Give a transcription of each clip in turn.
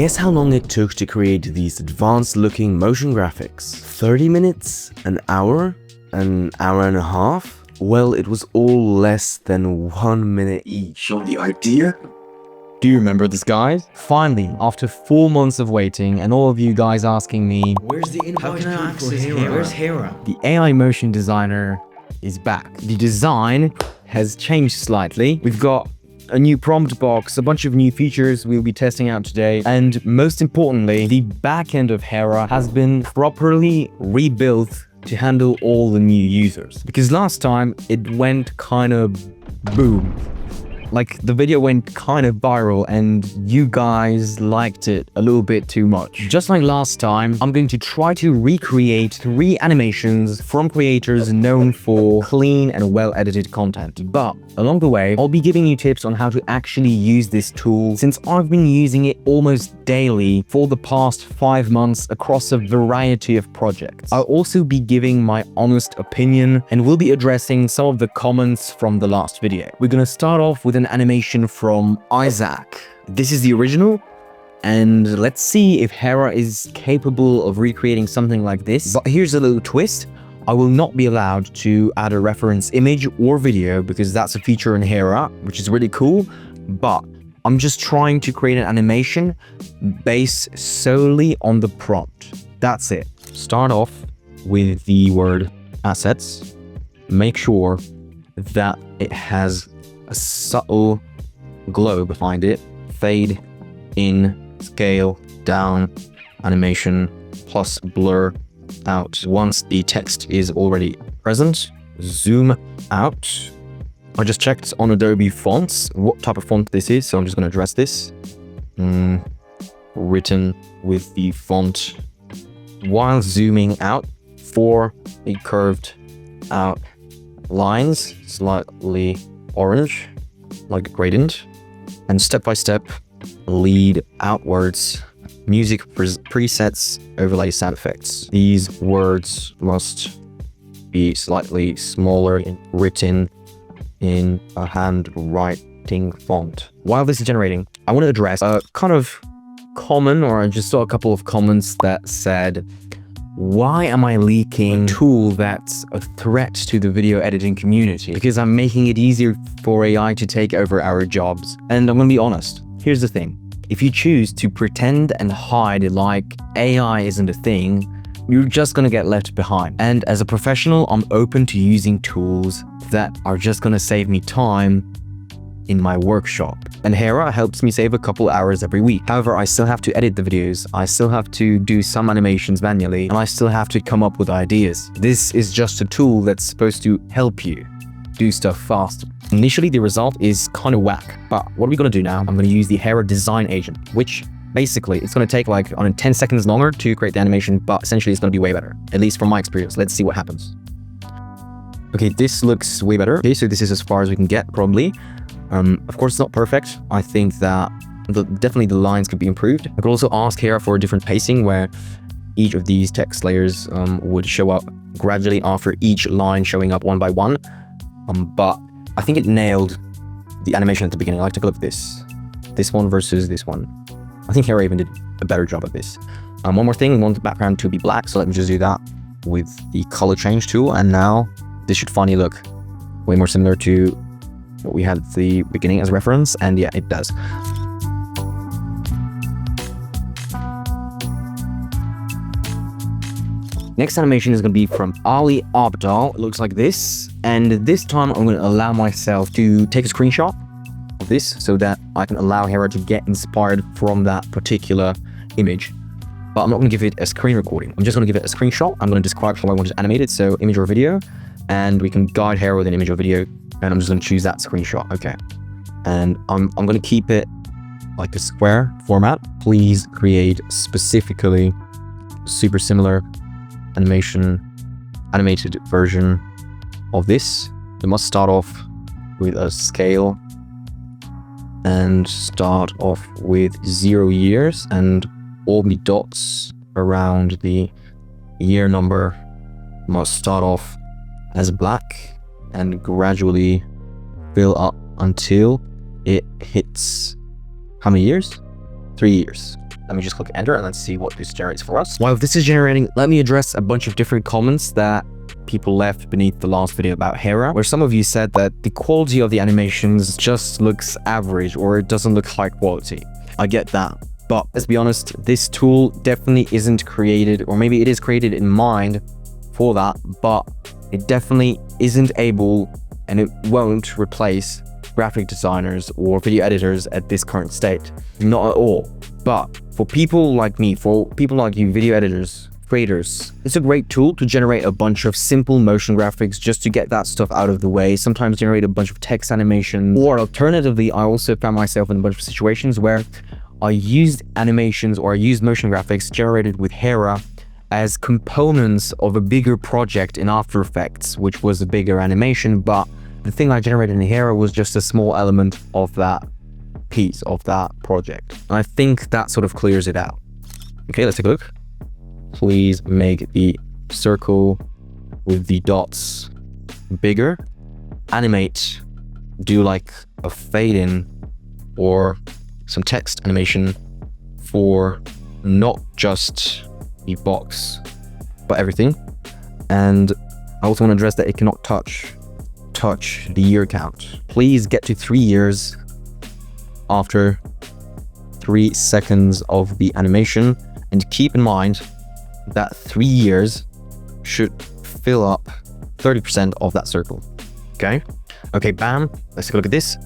Guess how long it took to create these advanced looking motion graphics? 30 minutes? An hour and a half? Well, it was all less than 1 minute each. On the idea? Do you remember this, guys? Finally, after 4 months of waiting and all of you guys asking me, Where's the invite for Hera? Where's Hera? the AI motion designer is back. The design has changed slightly. We've got a new prompt box, a bunch of new features we'll be testing out today, and most importantly, the back end of Hera has been properly rebuilt to handle all the new users. Because last time it went kind of boom. Like, the video went kind of viral and you guys liked it a little bit too much. Just like last time, I'm going to try to recreate 3 animations from creators known for clean and well-edited content. But along the way, I'll be giving you tips on how to actually use this tool, since I've been using it almost daily for the past 5 months across a variety of projects. I'll also be giving my honest opinion and we'll be addressing some of the comments from the last video. We're gonna start off with an animation from Isaac. This is the original, and let's see if Hera is capable of recreating something like this. But here's a little twist. I will not be allowed to add a reference image or video because that's a feature in Hera, which is really cool, but I'm just trying to create an animation based solely on the prompt. That's it. Start off with the word assets. Make sure that it has a subtle glow behind it. Fade in, scale down, animation plus blur out. Once the text is already present, zoom out. I just checked on Adobe Fonts what type of font this is, so I'm just going to address this. Written with the font while zooming out for a curved out lines, slightly orange, like a gradient, and step by step lead outwards. Music presets, overlay sound effects. These words must be slightly smaller and written in a handwriting font. While this is generating, I want to address a kind of common, or I just saw a couple of comments that said, why am I leaking a tool that's a threat to the video editing community? Because I'm making it easier for AI to take over our jobs. And I'm gonna be honest, here's the thing. If you choose to pretend and hide like AI isn't a thing, you're just gonna get left behind. And as a professional, I'm open to using tools that are just gonna save me time in my workshop. And Hera helps me save a couple hours every week. However, I still have to edit the videos, I still have to do some animations manually, and I still have to come up with ideas. This is just a tool that's supposed to help you do stuff fast. Initially, the result is kind of whack, but what are we gonna do now? I'm gonna use the Hera design agent, which basically it's gonna take like 10 seconds longer to create the animation, but essentially it's gonna be way better, at least from my experience. Let's see what happens. Okay, this looks way better. Okay, so this is as far as we can get, probably. Of course, it's not perfect. I think that definitely the lines could be improved. I could also ask Hera for a different pacing where each of these text layers would show up gradually after each line showing up one by one. But I think it nailed the animation at the beginning. Like, take a look at this one versus this one. I think Hera even did a better job at this. One more thing, we want the background to be black, so let me just do that with the color change tool, and now this should finally look way more similar to what we had at the beginning as reference, and yeah, it does. Next animation is going to be from Ali Abdaal. It looks like this, and this time I'm going to allow myself to take a screenshot of this so that I can allow Hera to get inspired from that particular image. But I'm not going to give it a screen recording. I'm just going to give it a screenshot. I'm going to describe how I want it animated, so image or video, and we can guide Hera with an image or video, and I'm just going to choose that screenshot. Okay, and I'm going to keep it like a square format. Please create specifically super similar animated version of this. We must start off with a scale and start off with 0 years, and all the dots around the year number must start off as black and gradually fill up until it hits how many years? 3 years. Let me just click enter and let's see what this generates for us. While this is generating, let me address a bunch of different comments that people left beneath the last video about Hera, where some of you said that the quality of the animations just looks average or it doesn't look high quality. I get that, but let's be honest, this tool definitely isn't created, or maybe it is created in mind for that, but it definitely isn't able and it won't replace graphic designers or video editors at this current state. Not at all. But for people like me, for people like you, video editors, creators, it's a great tool to generate a bunch of simple motion graphics just to get that stuff out of the way, sometimes generate a bunch of text animation, or alternatively, I also found myself in a bunch of situations where I used animations or I used motion graphics generated with Hera as components of a bigger project in After Effects, which was a bigger animation, but the thing I generated in Hera was just a small element of that piece of that project. And I think that sort of clears it out. Okay, let's take a look. Please make the circle with the dots bigger. Animate, do like a fade in or some text animation for not just the box, but everything. And I also want to address that it cannot touch the year count. Please get to 3 years after 3 seconds of the animation, and keep in mind that 3 years should fill up 30% of that circle. Okay, bam. Let's take a look at this.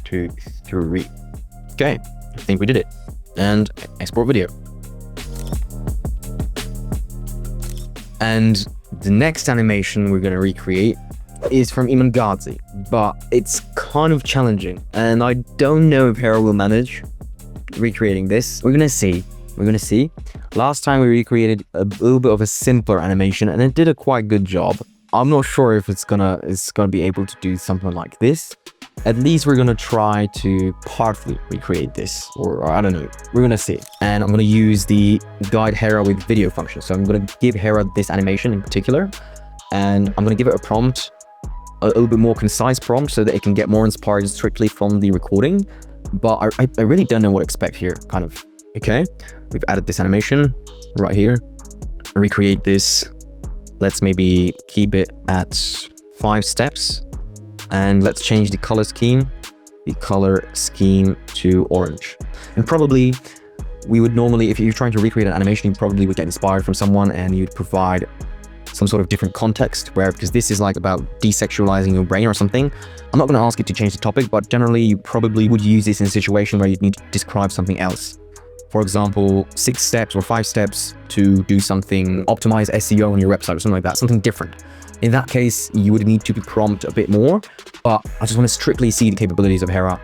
2, 3. Okay, I think we did it. And export video. And the next animation we're going to recreate is from Iman Gadzhi, but it's kind of challenging, and I don't know if Hera will manage recreating this. We're gonna see. Last time we recreated a little bit of a simpler animation, and it did a quite good job. I'm not sure if it's gonna be able to do something like this. At least we're gonna try to partly recreate this, or I don't know. We're gonna see. And I'm gonna use the guide Hera with video function. So I'm gonna give Hera this animation in particular, and I'm gonna give it a prompt, a little bit more concise prompt, so that it can get more inspired strictly from the recording. But I really don't know what to expect here, kind of. Okay, we've added this animation right here. Recreate this. Let's maybe keep it at 5 steps. And let's change the color scheme to orange. And probably we would normally, if you're trying to recreate an animation, you probably would get inspired from someone and you'd provide some sort of different context, where, because this is like about desexualizing your brain or something. I'm not going to ask you to change the topic, but generally you probably would use this in a situation where you'd need to describe something else. For example, 6 steps or 5 steps to do something, optimize SEO on your website or something like that, something different. In that case, you would need to prompt a bit more, but I just want to strictly see the capabilities of Hera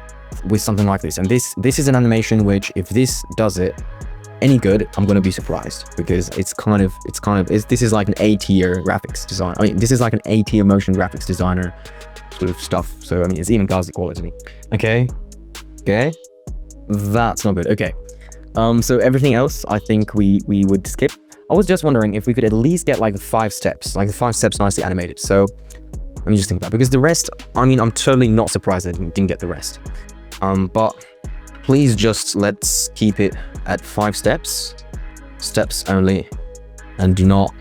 with something like this. And this is an animation which, if this does it any good, I'm going to be surprised, because this is like an A-tier graphics design. I mean, this is like an A-tier motion graphics designer sort of stuff. So, I mean, it's even Gadzhi quality. Okay. That's not good. Okay. So everything else, I think we would skip. I was just wondering if we could at least get like the 5 steps, nicely animated. So let me just think about it, because the rest, I mean, I'm totally not surprised that I didn't get the rest. But please just let's keep it at 5 steps only, and do not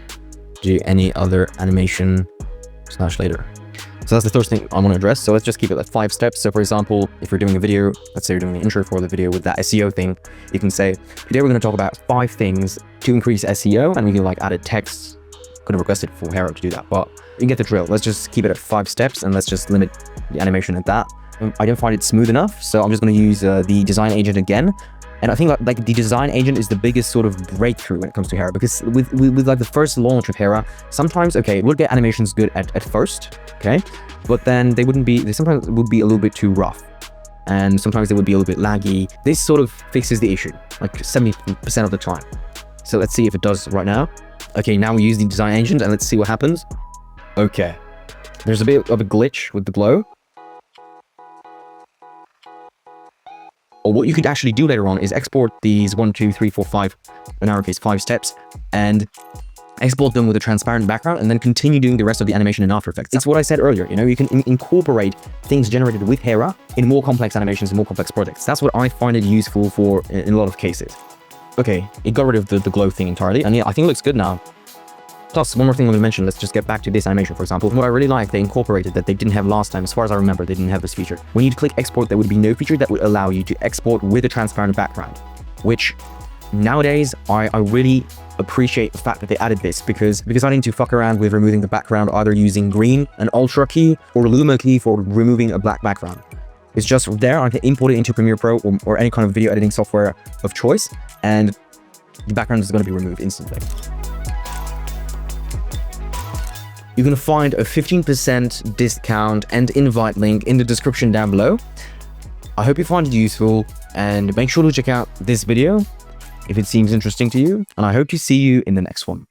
do any other animation / later. So that's the first thing I want to address. So let's just keep it at 5 steps. So for example, if you're doing a video, let's say you're doing the intro for the video with that SEO thing, you can say, today we're going to talk about 5 things to increase SEO, and we can like add a text. Could have requested for Hera to do that, but you get the drill. Let's just keep it at 5 steps, and let's just limit the animation at that. I don't find it smooth enough, so I'm just going to use the design agent again. And I think like the design agent is the biggest sort of breakthrough when it comes to Hera, because with like the first launch of Hera, sometimes, okay, we'll get animations good at first, okay, but then they sometimes would be a little bit too rough, and sometimes they would be a little bit laggy. This sort of fixes the issue, like 70% of the time. So let's see if it does right now. Okay, now we use the design agent, and let's see what happens. Okay, there's a bit of a glitch with the glow. Or what you could actually do later on is export these 1, 2, 3, 4, 5, in our case 5 steps, and export them with a transparent background, and then continue doing the rest of the animation in After Effects. That's what I said earlier, you know, you can incorporate things generated with Hera in more complex animations and more complex projects. That's what I find it useful for in a lot of cases. Okay, it got rid of the glow thing entirely, and yeah, I think it looks good now. Plus, one more thing I'm going to mention, let's just get back to this animation, for example. What I really like, they incorporated that they didn't have last time. As far as I remember, they didn't have this feature. When you click export, there would be no feature that would allow you to export with a transparent background, which nowadays, I really appreciate the fact that they added this because I didn't need to fuck around with removing the background, either using green, an Ultra key, or Luma key for removing a black background. It's just there, I can import it into Premiere Pro or any kind of video editing software of choice, and the background is going to be removed instantly. You're going to find a 15% discount and invite link in the description down below. I hope you find it useful, and make sure to check out this video if it seems interesting to you, and I hope to see you in the next one.